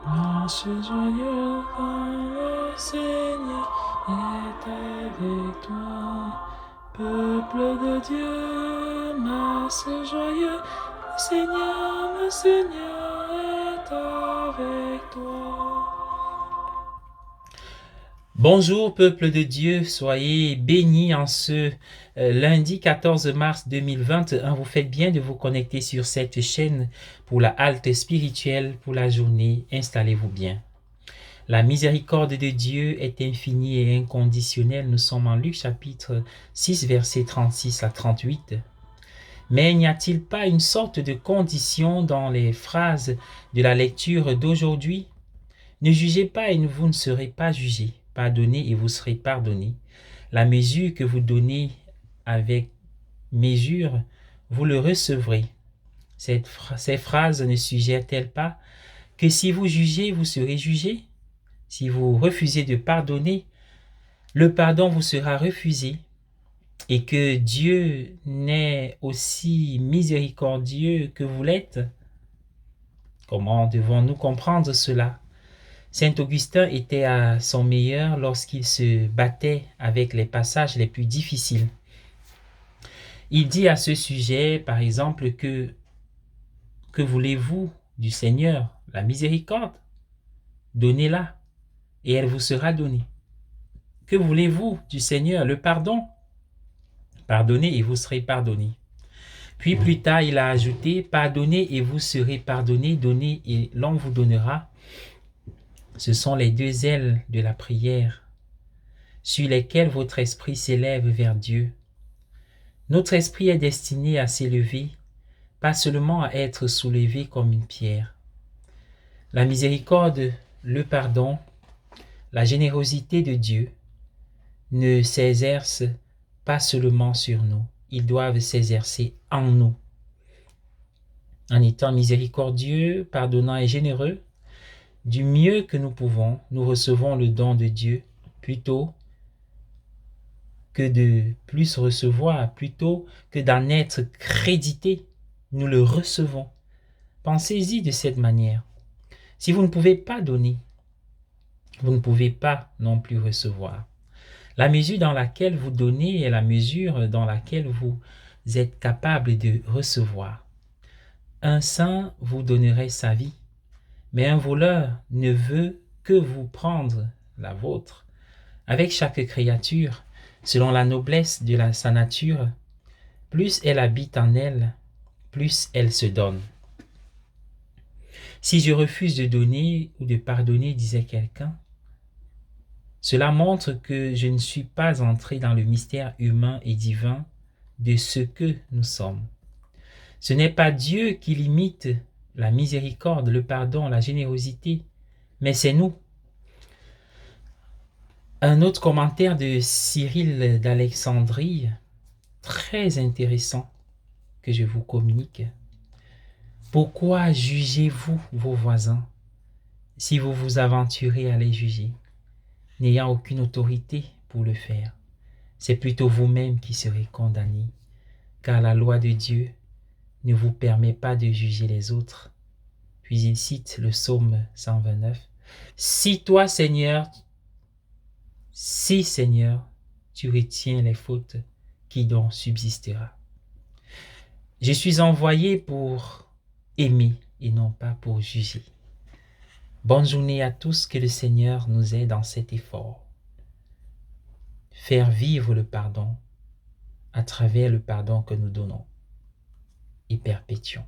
Marche joyeux quand le Seigneur est avec toi. Peuple de Dieu, marche joyeux, le Seigneur est avec toi. Bonjour peuple de Dieu, soyez bénis en ce lundi 14 mars 2021. Vous faites bien de vous connecter sur cette chaîne pour la halte spirituelle pour la journée. Installez-vous bien. La miséricorde de Dieu est infinie et inconditionnelle. Nous sommes en Luc chapitre 6 versets 36 à 38. Mais n'y a-t-il pas une sorte de condition dans les phrases de la lecture d'aujourd'hui? Ne jugez pas et vous ne serez pas jugés. Pardonnez et vous serez pardonnés. La mesure que vous donnez avec mesure, vous le recevrez. Ces phrases ne suggèrent-elles pas que si vous jugez, vous serez jugés? Si vous refusez de pardonner, le pardon vous sera refusé. Et que Dieu n'est aussi miséricordieux que vous l'êtes? Comment devons-nous comprendre cela? Saint Augustin était à son meilleur lorsqu'il se battait avec les passages les plus difficiles. Il dit à ce sujet, par exemple, que voulez-vous du Seigneur? La miséricorde, donnez-la et elle vous sera donnée. Que voulez-vous du Seigneur? Le pardon, pardonnez et vous serez pardonnés. Puis plus tard, il a ajouté, pardonnez et vous serez pardonnés, donnez et l'on vous donnera. Ce sont les deux ailes de la prière sur lesquelles votre esprit s'élève vers Dieu. Notre esprit est destiné à s'élever, pas seulement à être soulevé comme une pierre. La miséricorde, le pardon, la générosité de Dieu ne s'exercent pas seulement sur nous, ils doivent s'exercer en nous. En étant miséricordieux, pardonnant et généreux, du mieux que nous pouvons, nous recevons le don de Dieu plutôt que de plus recevoir, plutôt que d'en être crédité, nous le recevons. Pensez-y de cette manière. Si vous ne pouvez pas donner, vous ne pouvez pas non plus recevoir. La mesure dans laquelle vous donnez est la mesure dans laquelle vous êtes capable de recevoir. Un saint vous donnerait sa vie, mais un voleur ne veut que vous prendre la vôtre. Avec chaque créature, selon la noblesse de sa nature, plus elle habite en elle, plus elle se donne. Si je refuse de donner ou de pardonner, disait quelqu'un, cela montre que je ne suis pas entré dans le mystère humain et divin de ce que nous sommes. Ce n'est pas Dieu qui limite la miséricorde, le pardon, la générosité, mais c'est nous. Un autre commentaire de Cyril d'Alexandrie, très intéressant, que je vous communique. Pourquoi jugez-vous vos voisins si vous vous aventurez à les juger, n'ayant aucune autorité pour le faire? C'est plutôt vous-même qui serez condamnés, car la loi de Dieu ne vous permet pas de juger les autres. Puis il cite le psaume 129. Si toi, Seigneur, tu retiens les fautes, qui donc subsistera? Je suis envoyé pour aimer et non pas pour juger. Bonne journée à tous, que le Seigneur nous aide dans cet effort. Faire vivre le pardon à travers le pardon que nous donnons et perpétuons.